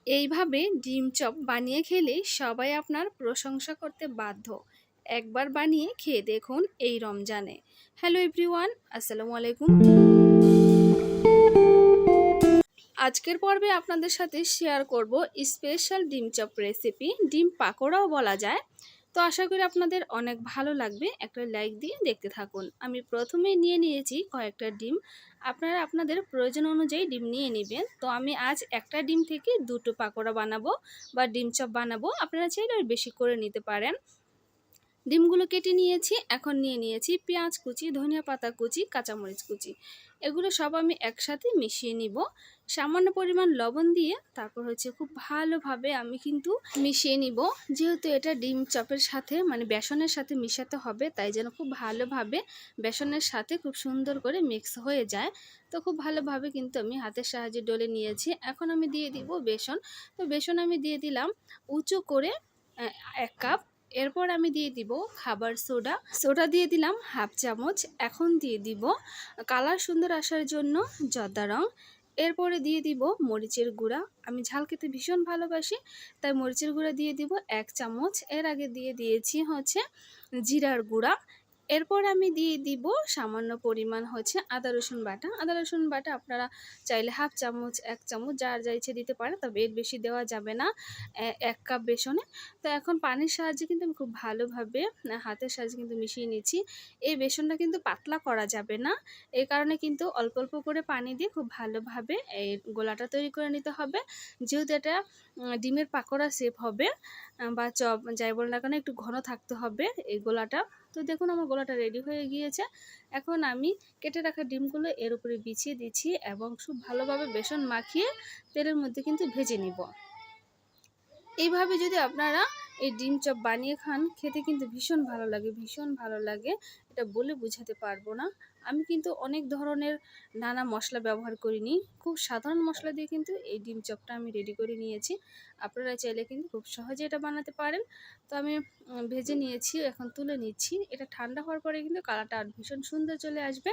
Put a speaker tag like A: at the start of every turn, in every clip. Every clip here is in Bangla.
A: এইভাবে ডিম চপ বানিয়ে খেলে সবাই আপনার প্রশংসা করতে বাধ্য। একবার বানিয়ে খেয়ে দেখুন এই রমজানে। হ্যালো এভরিওয়ান, আসসালামু আলাইকুম। আজকের পর্বে আপনাদের সাথে শেয়ার করব স্পেশাল ডিম চপ রেসিপি, ডিম পাকোড়াও বলা যায়। তো আশা করি আপনাদের অনেক ভালো লাগবে। একটা লাইক দিয়ে দেখতে থাকুন। আমি প্রথমেই নিয়ে নিয়েছি কয়েকটা ডিম। আপনারা আপনাদের প্রয়োজন অনুযায়ী ডিম নিয়ে নেবেন। তো আমি আজ একটা ডিম থেকে দুটো পাকোড়া বানাবো বা ডিম চপ বানাবো। আপনারা চাইলে আর বেশি করে নিতে পারেন। ডিমগুলো কেটে নিয়েছি। এখন নিয়ে নিয়েছি পেঁয়াজ কুচি, ধনিয়া পাতা কুচি, কাঁচামরিচ কুচি। এগুলো সব আমি একসাথে মিশিয়ে নিব। সামান্য পরিমাণ লবণ দিয়ে তারপর খুব ভালোভাবে আমি কিন্তু মিশিয়ে নিব। যেহেতু এটা ডিম চপের সাথে বেসনের সাথে মিশাতে হবে, তাই যেন খুব ভালোভাবে বেসনের সাথে খুব সুন্দর করে মিক্স হয়ে যায়। তো খুব ভালোভাবে কিন্তু আমি হাতের সাহায্যে ডলে নিয়েছি। এখন আমি দিয়ে দিব বেসন। তো বেসন আমি দিয়ে দিলাম উঁচু করে 1 কাপ। এরপর আমি দিয়ে দিব খাবার সোডা দিয়ে দিলাম হাফ চামচ। এখন দিয়ে দিব কালার সুন্দর আসার জন্য জর্দা রং। এরপরে দিয়ে দিব মরিচের গুঁড়া। আমি ঝাল খেতে ভীষণ ভালোবাসি, তাই মরিচের গুঁড়া দিয়ে দিব 1 চামচ। এর আগে দিয়ে দিয়েছি জিরার গুঁড়া। এরপর আমি দিয়ে দিব সামান্য পরিমাণ আদা রসুন বাটা। আপনারা চাইলে হাফ চামচ 1 চামচ যার যা ইচ্ছে দিতে পারেন, তবে এর বেশি দেওয়া যাবে না 1 কাপ বেসনে। তো এখন পানির সাহায্যে কিন্তু আমি খুব ভালোভাবে হাতের সাহায্যে কিন্তু মিশিয়ে নিচ্ছি। এই বেসনটা কিন্তু পাতলা করা যাবে না, এই কারণে কিন্তু অল্প অল্প করে পানি দিয়ে খুব ভালোভাবে এই গোলাটা তৈরি করে নিতে হবে। যেহেতু এটা ডিমের পাকোড়া শেপ হবে বা চপ যাই বল না কেন, একটু ঘন থাকতে হবে এই গোলাটা। তো দেখুন আমার গোলাটা রেডি হয়ে গিয়েছে। এখন আমি কেটে রাখা ডিমগুলো এর উপরে বিছিয়ে দিচ্ছি এবং খুব ভালোভাবে বেসন মাখিয়ে তেলের মধ্যে কিন্তু ভেজে নিব। এইভাবে যদি আপনারা এই ডিম চপ বানিয়ে খান, খেতে কিন্তু ভীষণ ভালো লাগে। এটা বলে বোঝাতে পারবো না। আমি কিন্তু অনেক ধরনের নানা মশলা ব্যবহার করিনি, খুব সাধারণ মশলা দিয়ে কিন্তু এই ডিম চপটা আমি রেডি করে নিয়েছি। আপনারা চাইলে কিন্তু খুব সহজে এটা বানাতে পারেন। তো আমি ভেজে নিয়েছি, এখন তুলে নিচ্ছি। এটা ঠান্ডা হওয়ার পরে কিন্তু কালারটা আর ভীষণ সুন্দর চলে আসবে।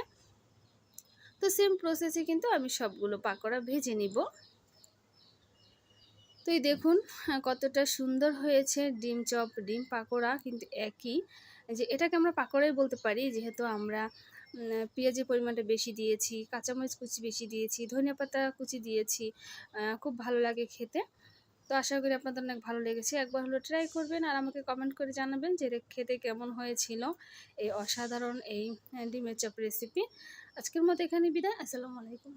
A: তো সেম প্রসেসে কিন্তু আমি সবগুলো পাকোড়া ভেজে নিব। তো এই দেখুন কতটা সুন্দর হয়েছে ডিম চপ, ডিম পাকোড়া কিন্তু একই। যে এটাকে আমরা পাকোড়াই বলতে পারি, যেহেতু আমরা পেঁয়াজের পরিমাণটা বেশি দিয়েছি, কাঁচামরিচ কুচি বেশি দিয়েছি, ধনিয়া পাতা কুচি দিয়েছি। খুব ভালো লাগে খেতে। তো আশা করি আপনাদের অনেক ভালো লেগেছে। একবার হলো ট্রাই করবেন আর আমাকে কমেন্ট করে জানাবেন যে এটা খেতে কেমন হয়েছিল এই অসাধারণ এই ডিমের চপ রেসিপি। আজকের মতো এখানে বিদায়। আসসালামু আলাইকুম।